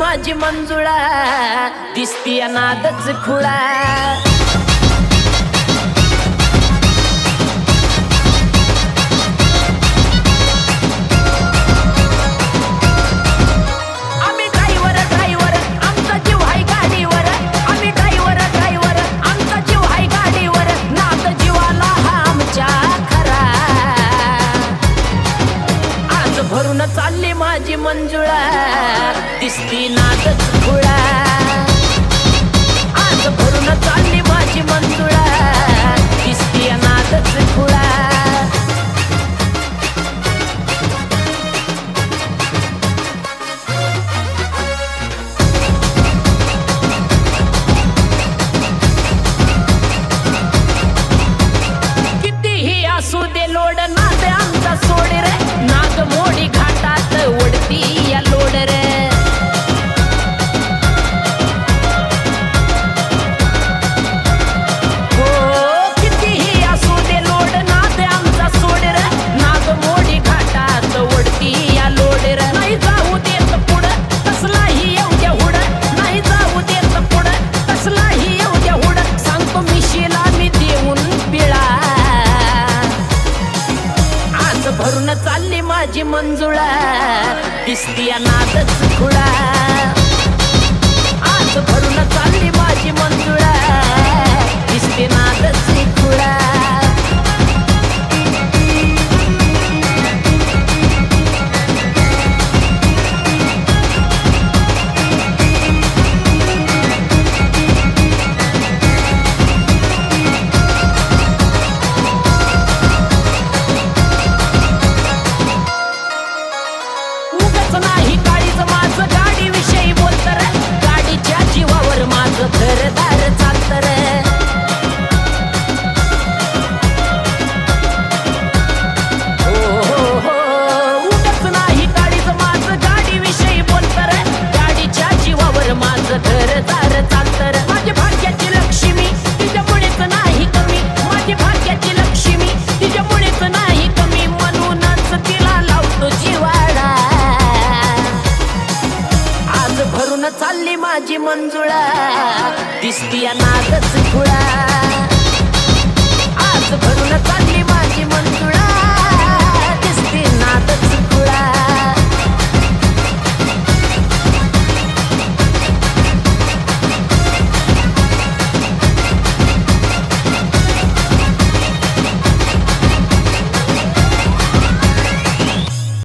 माझी मंजुळा दिसती नादच खुळा भरून चालली माझी मंजुळा दिसती नादच खुळा आज भरून चालली माझी मंजुळा दिसती नादच खुळा कितीही असू दे लोड नाद आमचा सोड रे नाद मोडी घाटात ओढती या लोड रे हो कितीही असू दे लोड नाद आमचा सोड रे नाद मोडी घाटात ओढती या लोड रे नाही जाऊ देत पुढं कसलाही एवढ्या हुड नाही जाऊ देत पुढं कसलाही एवढ्या हुड सांगतो मिशीला मी देऊन पिळा आज भरून चालली माझी मंजुळा दिसती नादच खुळा आज भरून चालली माझी मंजुळा दिसती नादच खुळा